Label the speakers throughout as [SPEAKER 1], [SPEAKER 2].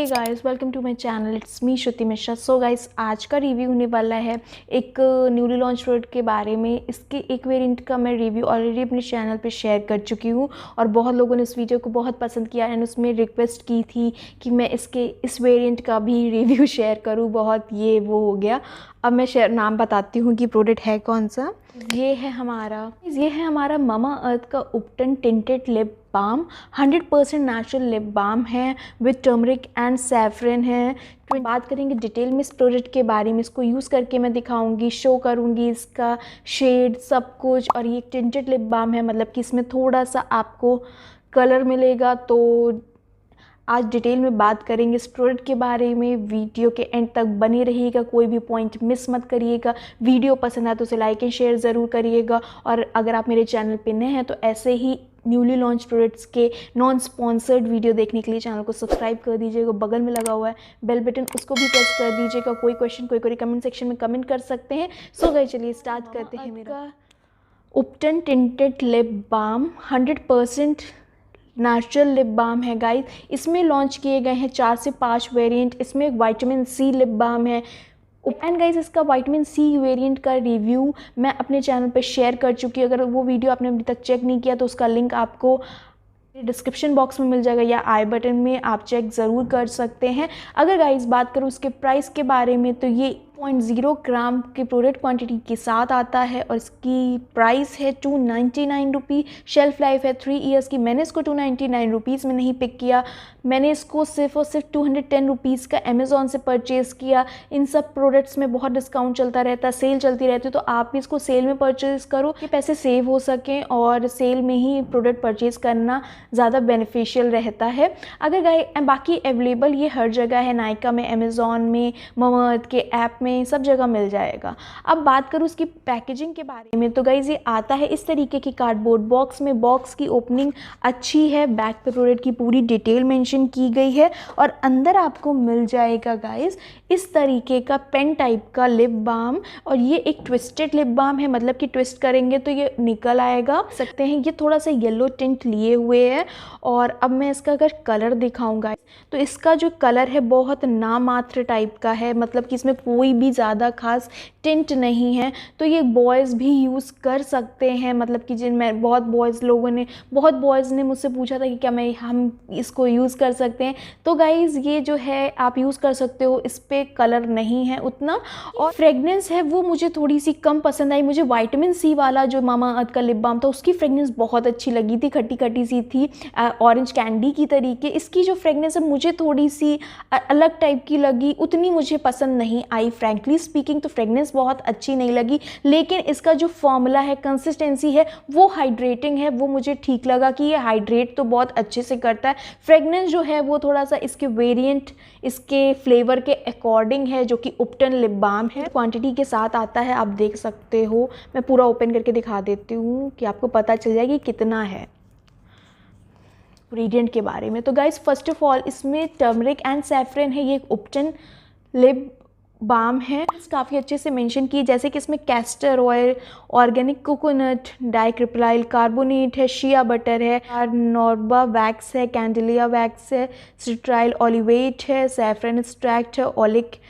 [SPEAKER 1] Guys, welcome to my channel. It's me Shruti Mishra. So guys, आज का review होने वाला है एक न्यूली लॉन्च प्रोडक्ट के बारे में। इसके एक वेरिएंट का मैं रिव्यू ऑलरेडी अपने चैनल पे शेयर कर चुकी हूँ और बहुत लोगों ने इस वीडियो को बहुत पसंद किया एंड उसमें रिक्वेस्ट की थी कि मैं इस वेरिएंट का भी रिव्यू शेयर करूँ। बहुत ये वो हो गया। अब मैं नाम बताती हूँ कि प्रोडक्ट है कौन सा। ये है हमारा मामाअर्थ का ubtan tinted lip balm. 100% natural lip balm है विद टर्मरिक एंड सैफरन है। तो बात करेंगे डिटेल में इस प्रोडक्ट के बारे में। इसको यूज़ करके मैं दिखाऊंगी, शो करूंगी इसका शेड सब कुछ। और ये टिंटेड लिप बाम है, मतलब कि इसमें थोड़ा सा आपको कलर मिलेगा। तो आज डिटेल में बात करेंगे इस प्रोडक्ट के बारे में। वीडियो के एंड तक बने रहिएगा, कोई भी पॉइंट मिस मत करिएगा। वीडियो पसंद आए तो उसे लाइक एंड शेयर ज़रूर करिएगा। और अगर आप मेरे चैनल पे नए हैं तो ऐसे ही न्यूली लॉन्च प्रोडक्ट्स के नॉन स्पॉन्सर्ड वीडियो देखने के लिए चैनल को सब्सक्राइब कर दीजिएगा। बगल में लगा हुआ है बेल बटन, उसको भी प्रेस कर दीजिएगा। कोई क्वेश्चन कोई कमेंट सेक्शन में कमेंट कर सकते हैं। सो गाइस, चलिए स्टार्ट करते हैं। मेरा ubtan tinted lip balm 100% natural lip balm है गाइस। इसमें लॉन्च किए गए हैं 4 से 5 वेरिएंट। इसमें एक विटामिन सी लिप बाम है। एंड गाइस, इसका विटामिन सी वेरिएंट का रिव्यू मैं अपने चैनल पे शेयर कर चुकी हूँ। अगर वो वीडियो आपने अभी तक चेक नहीं किया तो उसका लिंक आपको डिस्क्रिप्शन बॉक्स में मिल जाएगा या आई बटन में, आप चेक ज़रूर कर सकते हैं। अगर गाइस बात करूँ उसके प्राइस के बारे में तो ये 0.0 ग्राम की प्रोडक्ट क्वांटिटी के साथ आता है और इसकी प्राइस है 299 रुपी। शेल्फ लाइफ है 3 ईयर्स की। मैंने इसको 299 रुपीज़ में नहीं पिक किया, मैंने इसको सिर्फ और सिर्फ 210 रुपीज़ का अमेज़ॉन से परचेज़ किया। इन सब प्रोडक्ट्स में बहुत डिस्काउंट चलता रहता है, सेल चलती रहती है, तो आप भी इसको सेल में परचेज़ करो कि पैसे सेव हो सकें और सेल में ही प्रोडक्ट परचेज़ करना ज़्यादा बेनिफिशियल रहता है। अगर बाकी अवेलेबल ये हर जगह है, नायका में, अमेज़ॉन में, मामाअर्थ के ऐप में, सब जगह मिल जाएगा। अब बात करूँ इसकी पैकेजिंग के बारे में तो गाइज ये आता है इस तरीके की कार्डबोर्ड बॉक्स में। बॉक्स की ओपनिंग अच्छी है, बैक पे प्रोडक्ट की पूरी डिटेल मेंशन की गई है और अंदर आपको मिल जाएगा गाइज इस तरीके का पेन टाइप का लिप बाम। और ये एक ट्विस्टेड लिप बाम है, मतलब कि ट्विस्ट करेंगे तो ये निकल आएगा। सकते हैं ये थोड़ा सा येलो टिंट लिए हुए है। और अब मैं इसका अगर कलर दिखाऊंगा तो इसका जो कलर है बहुत नामात्र टाइप का है, मतलब कि इसमें कोई भी ज़्यादा खास टिंट नहीं है। तो ये बॉयज़ भी यूज़ कर सकते हैं, मतलब कि जिनमें बहुत बॉयज़ ने मुझसे पूछा था कि क्या हम इसको यूज़ कर सकते हैं। तो गाइज़ ये जो है आप यूज़ कर सकते हो, इस पर कलर नहीं है उतना। और फ्रेगनेंस है वो मुझे थोड़ी सी कम पसंद आई। मुझे विटामिन सी वाला जो मामाअर्थ का लिप बाम था उसकी फ्रेगनेंस बहुत अच्छी लगी थी, खट्टी खट्टी सी थी, ऑरेंज कैंडी की तरीके। इसकी जो फ्रेगनेंस है मुझे थोड़ी सी अलग टाइप की लगी, उतनी मुझे पसंद नहीं आई। फ्रैंकली स्पीकिंग तो फ्रेगनेंस बहुत अच्छी नहीं लगी, लेकिन इसका जो फॉर्मूला है, कंसिस्टेंसी है, वो हाइड्रेटिंग है, वो मुझे ठीक लगा कि ये हाइड्रेट तो बहुत अच्छे से करता है। फ्रेगनेंस जो है वो थोड़ा सा इसके वेरिएंट, इसके फ्लेवर के अकॉर्डिंग है, जो कि उपटन लिप बाम है। क्वांटिटी के साथ आता है, आप देख सकते हो। मैं पूरा ओपन करके दिखा देती हूँ कि आपको पता चल जाएगी कितना है। इंग्रेडिएंट के बारे में तो गाइस, फर्स्ट ऑफ ऑल इसमें टर्मरिक एंड सैफरन है। ये एक उपटन लिप बाम है, काफ़ी अच्छे से मेंशन की, जैसे कि इसमें castor oil, organic coconut, dicaprylyl carbonate है, शिया बटर है, नॉर्बा वैक्स है, कैंडेलिया वैक्स है, सिट्राइल ऑलिवेट है, सैफरन एक्सट्रैक्ट है, ओलिक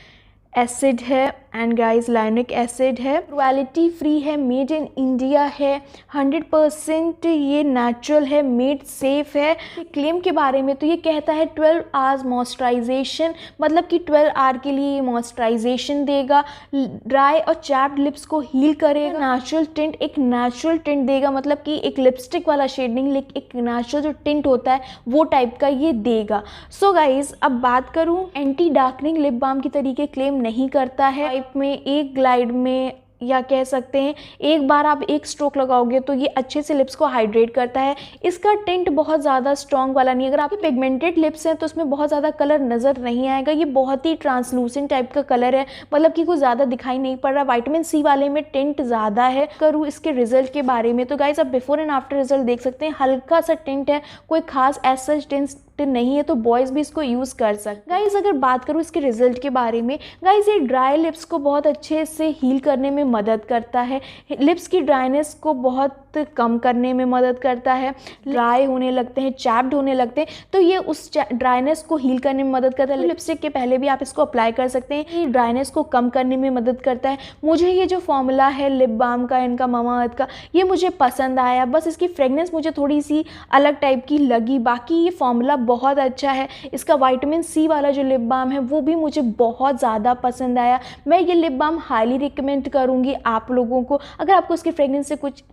[SPEAKER 1] एसिड है एंड गाइस लाइनिक एसिड है। क्वालिटी फ्री है, मेड इन इंडिया है, 100% ये नेचुरल है, मेड सेफ है। क्लेम के बारे में तो ये कहता है 12 आवर्स मॉइस्चराइजेशन, मतलब कि 12 आवर के लिए ये मॉइस्चराइजेशन देगा, ड्राई और चैप्ड लिप्स को हील करेगा, नेचुरल टिंट, एक नेचुरल टिंट देगा, मतलब कि एक लिपस्टिक वाला शेड नहीं, लेकिन एक नेचुरल जो टिंट होता है वो टाइप का ये देगा। सो गाइज, अब बात करूँ, एंटी डार्कनिंग लिप बाम की तरीके क्लेम नहीं करता है। में एक ग्लाइड में या कह सकते हैं एक बार आप एक स्ट्रोक लगाओगे तो ये अच्छे से लिप्स को हाइड्रेट करता है। इसका टिंट बहुत ज़्यादा स्ट्रॉन्ग वाला नहीं है। अगर आपके पिगमेंटेड लिप्स हैं तो उसमें बहुत ज़्यादा कलर नज़र नहीं आएगा। ये बहुत ही ट्रांसलूसेंट टाइप का कलर है, मतलब कि कुछ ज़्यादा दिखाई नहीं पड़ रहा। विटामिन सी वाले में टिंट ज़्यादा है। करूँ इसके रिजल्ट के बारे में तो गाइस, आप बिफोर एंड आफ्टर रिजल्ट देख सकते हैं, हल्का सा टिंट है, कोई खास एज सच टिंट नहीं है, तो बॉयज़ भी इसको यूज़ कर सकते हैं। गाइस, अगर बात करूँ इसके रिजल्ट के बारे में, गाइस ये ड्राई लिप्स को बहुत अच्छे से हील करने में मदद करता है। लिप्स की ड्राइनेस को बहुत कम करने में मदद करता है। ड्राई होने लगते हैं, चैप्ड होने लगते हैं, तो ये उस ड्राइनेस को हील करने में मदद करता है। लिपस्टिक के पहले भी आप इसको अप्लाई कर सकते हैं, ये ड्राइनेस को कम करने में मदद करता है। मुझे ये जो फॉर्मूला है लिप बाम का, इनका मामाअर्थ का, ये मुझे पसंद आया। बस इसकी फ्रेगनेंस मुझे थोड़ी सी अलग टाइप की लगी, बाकी ये फॉर्मूला बहुत अच्छा है। इसका विटामिन सी वाला जो लिप बाम है वो भी मुझे बहुत ज़्यादा पसंद आया। मैं ये लिप बाम हाईली रिकमेंड करूँगी आप लोगों को। अगर आपको इसकी फ्रेगनेंस से कुछ,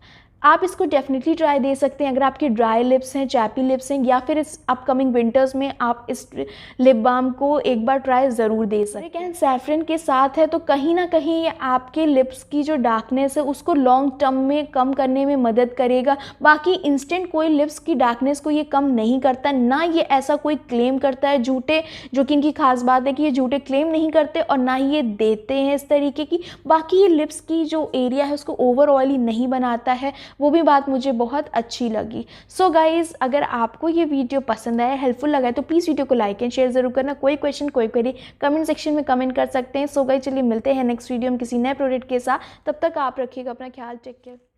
[SPEAKER 1] आप इसको डेफिनेटली ट्राई दे सकते हैं अगर आपके ड्राई लिप्स हैं, चैपी लिप्स हैं, या फिर इस अपकमिंग विंटर्स में आप इस लिप बाम को एक बार ट्राई ज़रूर दे सकते हैं। सैफरन के साथ है तो कहीं ना कहीं ये आपके लिप्स की जो डार्कनेस है उसको लॉन्ग टर्म में कम करने में मदद करेगा। बाकी इंस्टेंट कोई लिप्स की डार्कनेस को ये कम नहीं करता, ना ये ऐसा कोई क्लेम करता है झूठे, जो कि इनकी खास बात है कि ये झूठे क्लेम नहीं करते और ना ही ये देते हैं इस तरीके की। बाकी ये लिप्स की जो एरिया है उसको ओवर ऑयली नहीं बनाता है, वो भी बात मुझे बहुत अच्छी लगी। सो गाइज़, अगर आपको ये वीडियो पसंद आया, हेल्पफुल लगा है, तो प्लीज़ वीडियो को लाइक एंड शेयर ज़रूर करना। कोई क्वेश्चन, कोई क्वेरी कमेंट सेक्शन में कमेंट कर सकते हैं। सो गाइज़, चलिए मिलते हैं नेक्स्ट वीडियो में किसी नए प्रोडक्ट के साथ। तब तक आप रखिएगा अपना ख्याल। Take care.